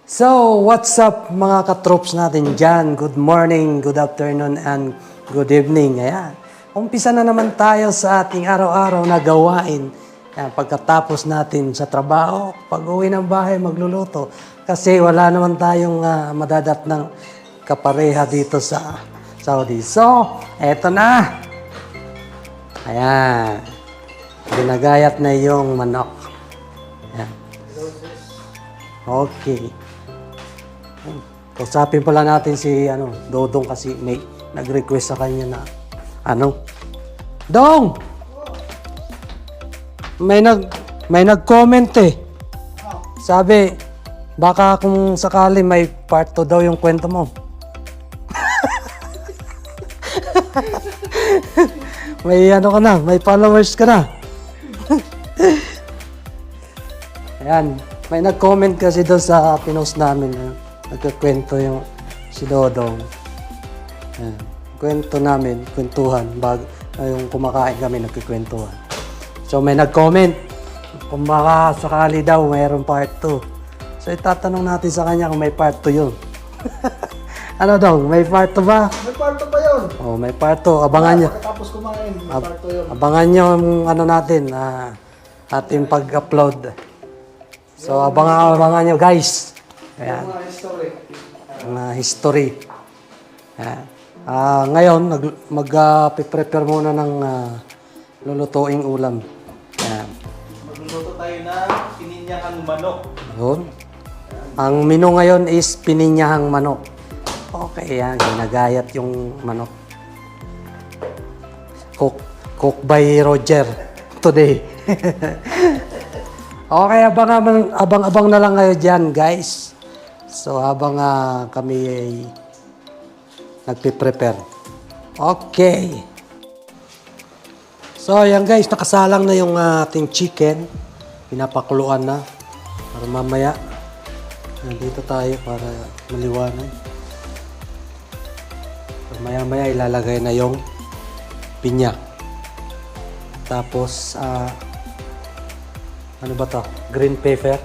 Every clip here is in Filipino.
So, what's up mga katrops natin dyan? Good morning, good afternoon, and good evening. Ayan. Umpisa na naman tayo sa ating araw-araw na gawain. Ayan, pagkatapos natin sa trabaho, pag-uwi ng bahay, magluluto. Kasi wala naman tayong madadat ng kapareha dito sa Saudi. So, eto na. Ayan. Ginagayat na yung manok. Ayan. Okay. Kausapin pala natin si Dodong kasi may nag-request sa kanya na Dong! May nag-comment eh. Sabi, baka kung sakali may part 2 daw yung kwento mo. May ka na, may followers ka na. Ayan, may nag-comment kasi doon sa pinost namin. Nagkakwento yung si Dodong. Ayan, kwento namin, kwentuhan. Yung kumakain kami, nagkikwentuhan. So may nag-comment. Kung baka sakali daw, mayroong part 2. So itatanong natin sa kanya kung may part 2 yun. Ano Dong, may part 2 ba? May part 2 pa yun. Oh, may part 2. Abangan nyo. Pagkatapos kumain, may part 2 yun. Abangan nyo yung natin, ating pag-upload. So abangan nyo guys. Ayan. Mga history. History. Ayan. Ngayon, mag-prepare muna ng lulutuing ulam. Ayan. Magluluto tayo ng pininyahang manok. Yun. Ang menu ngayon is pininyahang manok. Okay, yan. Ginagayat yung manok. Cook by Roger today. Okay, abang na lang kayo dyan, guys. So, habang kami ay nagpiprepare. Okay. So, ayan guys, nakasalang na yung ating chicken. Pinapakuluan na. Para mamaya, nandito tayo para maliwanag. So, maya-maya ilalagay na yung pinya. Tapos, ano ba to? Green pepper.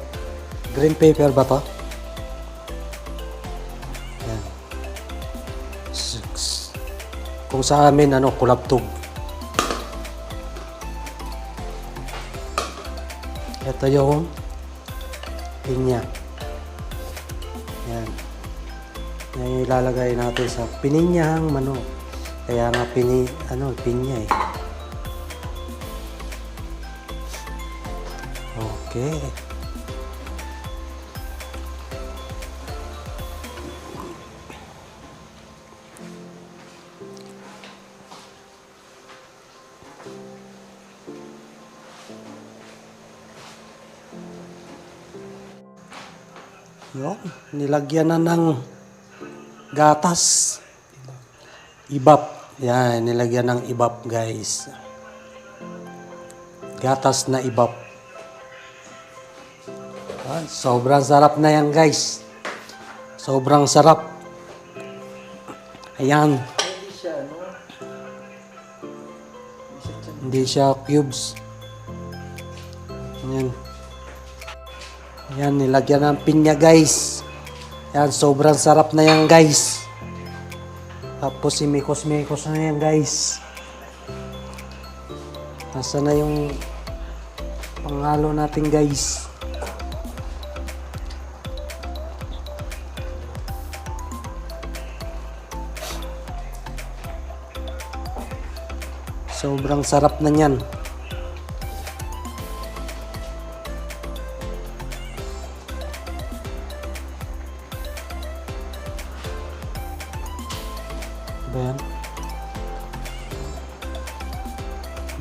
Green pepper ba to? Yan. Kung sa amin, kulabtog. Ito yung pinya. Yan. Yan yung ilalagay natin sa pininyahang manok. Kaya nga pinya eh. Okay. Yun, nilagyan na ng gatas. Ibap. Yan, nilagyan ng ibap, guys. Gatas na ibap. Sobrang sarap na yan, guys. Sobrang sarap. Ayan. Hindi siya cubes. Ayan. Ayan, nilagyan ng pinya, guys. Ayan, sobrang sarap na yan, guys. Tapos imikos-mikos na yan, guys. Nasa na yung panghalo natin, guys. Sobrang sarap na niyan. Ayan.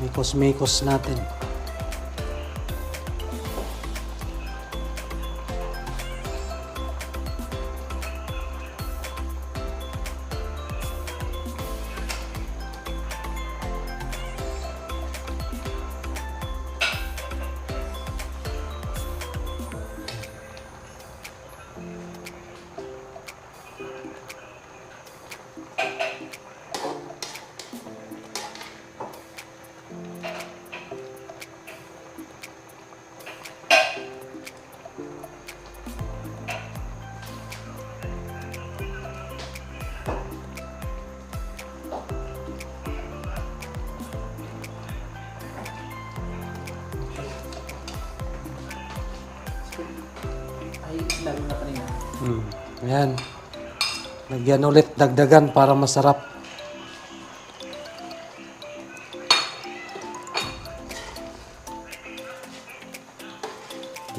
Mikos-mikos natin. sinabi na kanina. Ayan. Lagyan ulit, dagdagan para masarap.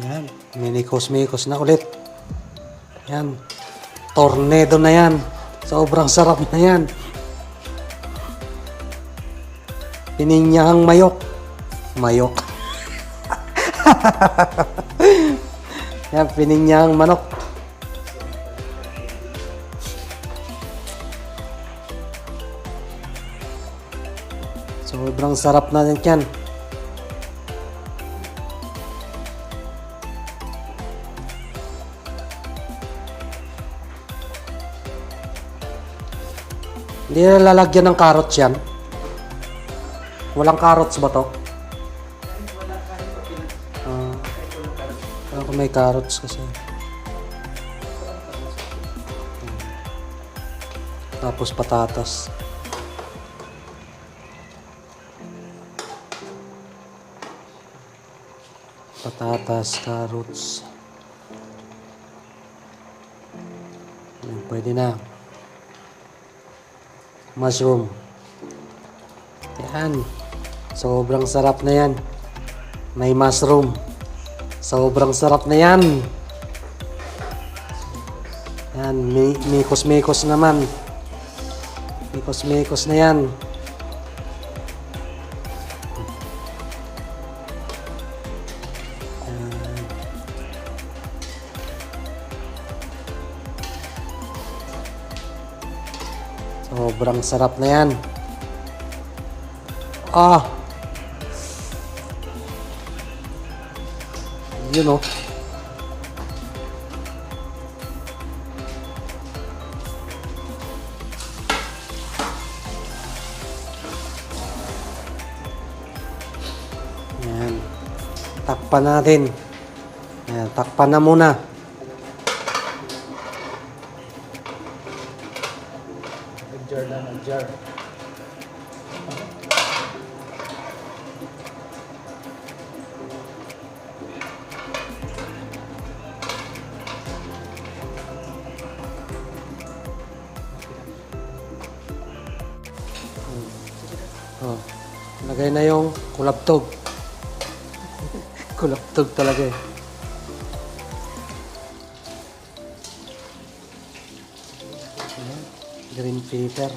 Yan. Minikos-mikos na ulit. Yan. Tornado na yan. Sobrang sarap na yan. Pininyahang mayok. Mayok. Yan, pininyahang manok. Sobrang sarap na yan. Hindi na lalagyan ng carrots yan. Walang carrots ba to? Kung may carrots kasi. Tapos patatas. Patatas, carrots. Yan, pwede na. Mushroom. Yan. Sobrang sarap na yan. May mushroom. Sobrang sarap na yan. Yan. Mikos-mikos naman. Mikos-mikos na yan. Sobrang sarap na yan. Yun oh. Yan. Takpan natin. Yan, takpan na muna. Nag-jar na, nag-jar. Oh, lagay na yung kulabtog. Kulabtog talaga eh. Ayan, green pepper.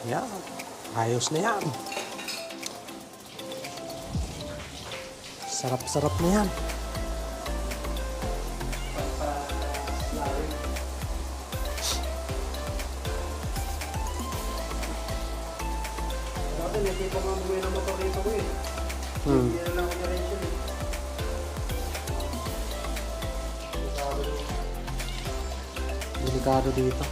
Yan, ayos na yan. Sarap-sarap na yan. Hindi pa mamuwi ng motor dito ko eh. Hindi na lang operation eh. Delikado dito.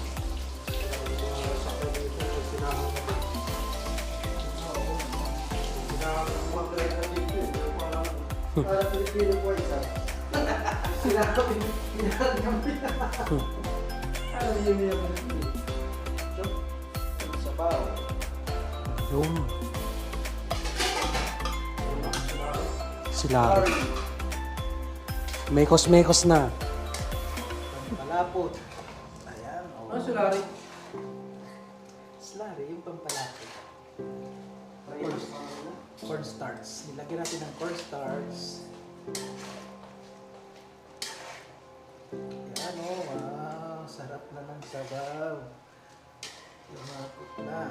Para Pilipino po isa. Ano yung Pilipino? Sabaw. Yung sila. Mekos-mekos na. Pampalapot. Ayan. Oh. Ano sulari? Sulari, yung pampalapot. Cornstarch. Nilagyan natin ng cornstarch. Ayan o. Wow. Sarap na ng sabaw. Lumapot na.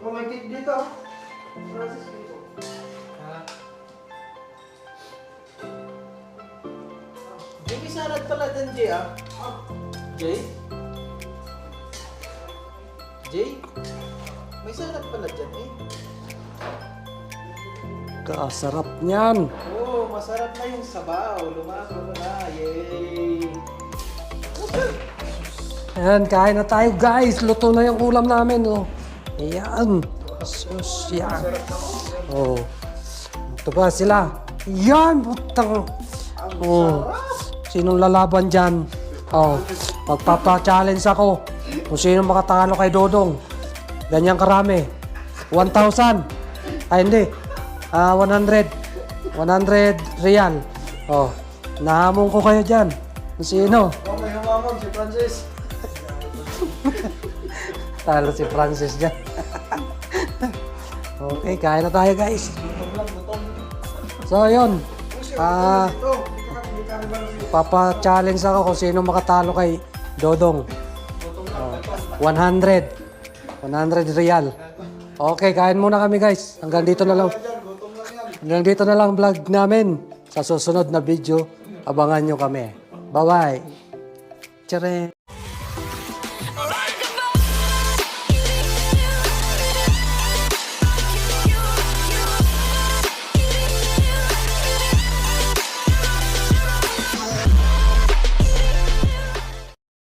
Oh, may cake dito. Francis dito. Ha? Jay, may salad pala dyan, Jay, ah. Jay? Jay? May salad pala dyan, eh. Kasarap niyan. Oh, masarap na yung sabaw. Lumako na. Yay! Ayan, kain na tayo guys. Luto na yung ulam namin. Oh. Ayan. Sus, yan. Oh. Ito ba sila? Yan, putang. Oh. Sinong lalaban dyan? Oh. Magpapa-challenge ako. Kung sino makatalo kay Dodong. Ganyang karami. 1,000. Ay, hindi. 100. 100 real. Oh, nahamon ko kayo dyan. Kung sino? Oh, may humamon si Francis. Talo si Francis dyan. Okay, kain na tayo guys. Gutom lang, gutom. So, yun. Ito, hindi ka rin ba Papa-challenge ako kung sino makatalo kay Dodong. gutom lang, ito. 100. 100 real. Okay, kain muna kami guys. Hanggang dito na lang. Gutom lang yan. Hanggang dito na lang vlog namin. Sa susunod na video, abangan nyo kami. Bye-bye. Tcharam!